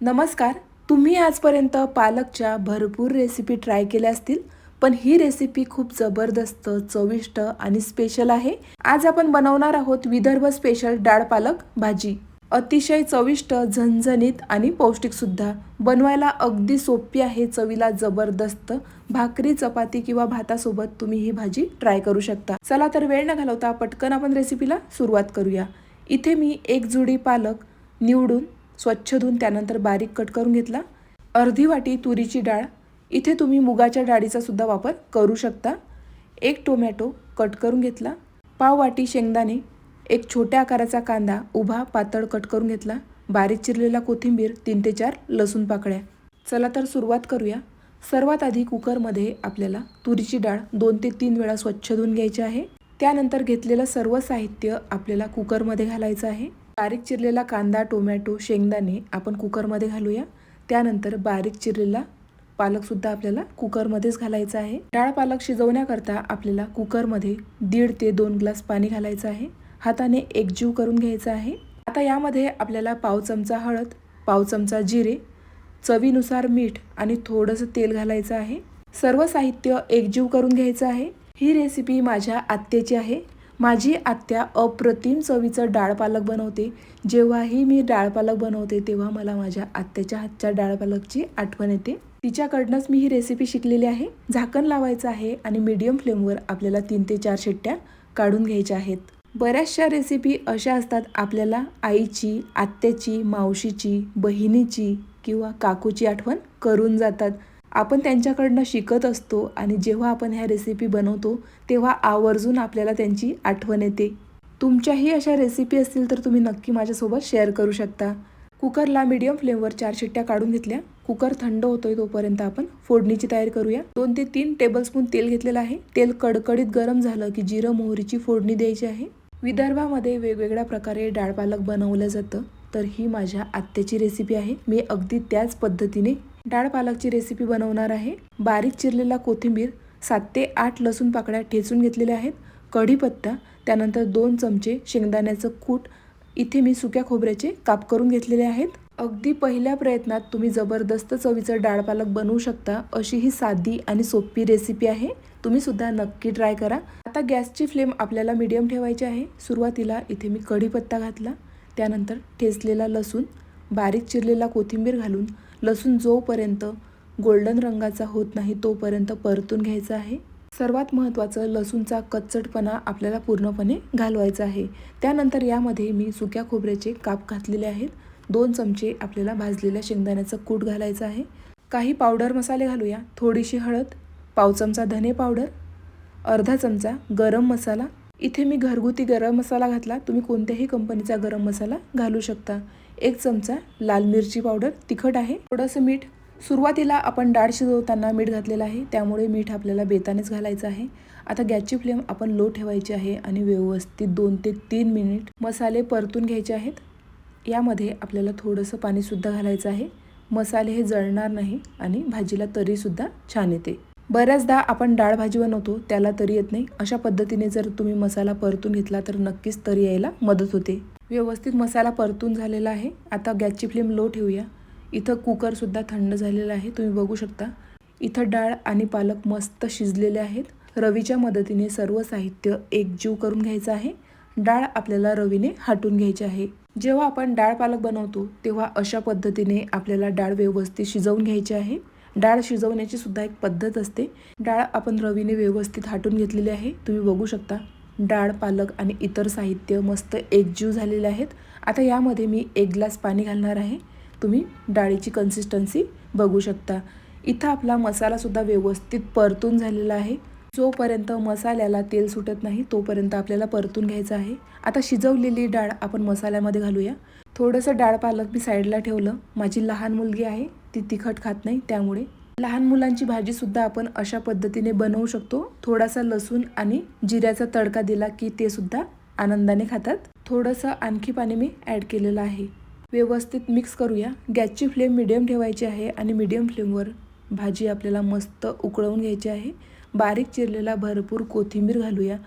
नमस्कार. तुम्ही आजपर्यंत पालकच्या भरपूर रेसिपी ट्राय केल्या असतील, पण ही रेसिपी खूप जबरदस्त, चविष्ट आणि स्पेशल आहे. आज आपण बनवणार आहोत विदर्भ स्पेशल डाळ पालक भाजी. अतिशय चविष्ट, झणझणीत आणि पौष्टिक सुद्धा. बनवायला अगदी सोपी आहे, चवीला जबरदस्त. भाकरी, चपाती किंवा भातासोबत तुम्ही ही भाजी ट्राय करू शकता. चला तर वेळ न घालवता पटकन आपण रेसिपीला सुरुवात करूया. इथे मी एक जुडी पालक निवडून स्वच्छ धुवून त्यानंतर बारीक कट करून घेतला. अर्धी वाटी तुरीची डाळ, इथे तुम्ही मुगाच्या डाळीचा सुद्धा वापर करू शकता. एक टोमॅटो कट करून घेतला. पाव वाटी शेंगदाणे, एक छोट्या आकाराचा कांदा उभा पातळ कट करून घेतला. बारीक चिरलेला कोथिंबीर, 3 ते 4 लसूण पाकळ्या. चला तर सुरुवात करूया. सर्वात आधी कुकरमध्ये आपल्याला तुरीची डाळ 2 ते 3 वेळा स्वच्छ धुवून घ्यायची आहे. त्यानंतर घेतलेलं सर्व साहित्य आपल्याला कुकरमध्ये घालायचं आहे. बारीक चिरलेला कांदा, टोमॅटो, शेंगदाणे आपण कुकरमध्ये घालूया. त्यानंतर बारीक चिरलेला पालकसुद्धा आपल्याला कुकरमध्येच घालायचा आहे. डाळ पालक शिजवण्याकरता आपल्याला कुकरमध्ये 1.5 ते 2 ग्लास पाणी घालायचं आहे. हाताने एकजीव करून घ्यायचं आहे. आता यामध्ये आपल्याला पाव चमचा हळद, पाव चमचा जिरे, चवीनुसार मीठ आणि थोडंसं तेल घालायचं आहे. सर्व साहित्य एकजीव करून घ्यायचं आहे. ही रेसिपी माझ्या आत्याची आहे. माझी आत्या अप्रतिम चवीचं डाळ पालक बनवते. जेव्हाही मी डाळ पालक बनवते तेव्हा मला माझ्या आत्याच्या हातच्या डाळ पालकची आठवण येते. तिच्याकडनंच मी ही रेसिपी शिकलेली आहे. झाकण लावायचं आहे आणि मीडियम फ्लेमवर आपल्याला 3 ते 4 शिट्ट्या काढून घ्यायच्या आहेत. बऱ्याचशा रेसिपी अशा असतात, आपल्याला आईची, आत्याची, मावशीची, बहिणीची किंवा काकूची आठवण करून जातात. आपण त्यांच्याकडनं शिकत असतो आणि जेव्हा आपण ह्या रेसिपी बनवतो तेव्हा आवर्जून आपल्याला त्यांची आठवण येते. तुमच्याही अशा रेसिपी असतील तर तुम्ही नक्की माझ्यासोबत शेअर करू शकता. कुकरला मीडियम फ्लेमवर 4 शिट्ट्या काढून घेतल्या. कुकर थंड होतोय तोपर्यंत आपण फोडणीची तयारी करूया. 2 ते 3 टेबलस्पून तेल घेतलेलं आहे. तेल कडकडीत गरम झालं की जिरं मोहरीची फोडणी द्यायची आहे. विदर्भामध्ये वेगवेगळ्या प्रकारे डाळ पालक बनवलं जातं, तर ही माझ्या आत्याची रेसिपी आहे. मी अगदी त्याच पद्धतीने डाळ पालकची रेसिपी बनवणार आहे. बारीक चिरलेला कोथिंबीर, 7 ते 8 लसूण पाकळ्या ठेचून घेतलेल्या आहेत. कढीपत्ता, त्यानंतर 2 चमचे शेंगदाण्याचं कूट, इथे मी सुक्या खोबऱ्याचे काप करून घेतलेले आहेत. अगदी पहिल्या प्रयत्नात तुम्ही जबरदस्त चवीचं डाळ पालक बनवू शकता, अशी ही साधी आणि सोपी रेसिपी आहे. तुम्ही सुद्धा नक्की ट्राय करा. आता गॅसची फ्लेम आपल्याला मीडियम ठेवायची आहे. सुरुवातीला इथे मी कढीपत्ता घातला, त्यानंतर ठेचलेला लसूण, बारीक चिरलेला कोथिंबीर घालून लसूण जोपर्यंत गोल्डन रंगाचा होत नाही तोपर्यंत परतून घ्यायचा आहे. सर्वात महत्त्वाचं, लसूणचा कच्चटपणा आपल्याला पूर्णपणे घालवायचा आहे. त्यानंतर यामध्ये मी सुक्या खोबऱ्याचे काप घातलेले आहेत. 2 चमचे आपल्याला भाजलेल्या शेंगदाण्याचं कूट घालायचं आहे. काही पावडर मसाले घालूया. थोडीशी हळद, पाव चमचा धने पावडर, अर्धा चमचा गरम मसाला. इथे मी घरगुती गरम मसाला घातला, तुम्ही कोणत्याही कंपनीचा गरम मसाला घालू शकता. 1 चमचा लाल मिरची पावडर, तिखट आहे. थोडंसं मीठ. सुरुवातीला आपण डाळ शिजवताना मीठ घातलेलं आहे, त्यामुळे मीठ आपल्याला बेतानेच घालायचं आहे. आता गॅसची फ्लेम आपण लो ठेवायची आहे आणि व्यवस्थित 2 ते 3 मिनिट मसाले परतून घ्यायचे आहेत. यामध्ये आपल्याला थोडंसं पाणीसुद्धा घालायचं आहे. मसाले हे जळणार नाही आणि भाजीला तरीसुद्धा छान येते. बऱ्याचदा आपण डाळ भाजी बनवतो त्याला तरी येत नाही. अशा पद्धतीने जर तुम्ही मसाला परतून घेतला तर नक्कीच तरी यायला मदत होते. व्यवस्थित मसाला परतून झालेला आहे. आता गॅसची फ्लेम लो ठेवूया. इथं कुकरसुद्धा थंड झालेला आहे, तुम्ही बघू शकता. इथं डाळ आणि पालक मस्त शिजलेले आहेत. रवीच्या मदतीने सर्व साहित्य एकजीव करून घ्यायचं आहे. डाळ आपल्याला रवीने हाटून घ्यायची आहे. जेव्हा आपण डाळ पालक बनवतो तेव्हा अशा पद्धतीने आपल्याला डाळ व्यवस्थित शिजवून घ्यायची आहे. डाळ शिजवण्याची सुद्धा एक पद्धत असते. डाळ आपण रवीने व्यवस्थित हाटून घेतलेली आहे, तुम्ही बघू शकता. डाळ, पालक आणि इतर साहित्य मस्त एकजीव झालेले आहेत. आता यामध्ये मी 1 ग्लास पाणी घालणार आहे. तुम्ही डाळीची कन्सिस्टन्सी बघू शकता. इथं आपला मसालासुद्धा व्यवस्थित परतून झालेला आहे. जोपर्यंत मसाल्याला तेल सुटत नाही तोपर्यंत आपल्याला परतून घ्यायचं आहे. आता शिजवलेली डाळ आपण मसाल्यामध्ये घालूया. थोडंसं डाळ पालक मी साईडला ठेवलं. माझी लहान मुलगी आहे, ती तिखट खात नाही, त्यामुळे लहान मुलांची भाजीसुद्धा आपण अशा पद्धतीने बनवू शकतो. थोडासा लसूण आणि जिऱ्याचा तडका दिला की ते सुद्धा आनंदाने खातात. थोडंसं आणखी पाणी मी ॲड केलेलं आहे. व्यवस्थित मिक्स करूया. गॅसची फ्लेम मीडियम ठेवायची आहे आणि मीडियम फ्लेमवर भाजी आपल्याला मस्त उकळवून घ्यायची आहे. बारीक चिरलेला भरपूर कोथिंबीर घालूया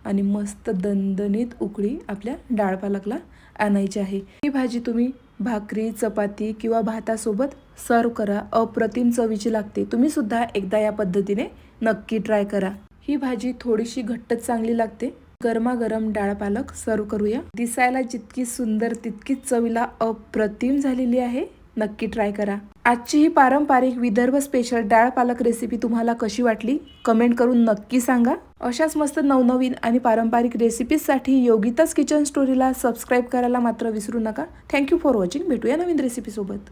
आणि मस्त दणदणीत उकळी आपल्या डाळ पालकला आणायची आहे. ही भाजी तुम्ही भाकरी, चपाती किंवा भातासोबत सर्व करा. अप्रतिम चवीची लागते. तुम्ही सुद्धा एकदा या पद्धतीने नक्की ट्राय करा. ही भाजी थोडीशी घट्टच चांगली लागते. गरमागरम डाळ पालक सर्व करूया. दिसायला जितकी सुंदर तितकीच चवीला अप्रतिम झालेली आहे. नक्की ट्राय करा. आजची ही पारंपरिक विदर्भ स्पेशल डाळ पालक रेसिपी तुम्हाला कशी वाटली कमेंट करून नक्की सांगा. अशाच मस्त नवनवीन आणि पारंपरिक रेसिपीजसाठी योगिताज किचन स्टोरीला सबस्क्राईब करायला मात्र विसरू नका. Thank you for watching. भेटूया नवीन रेसिपी सोबत.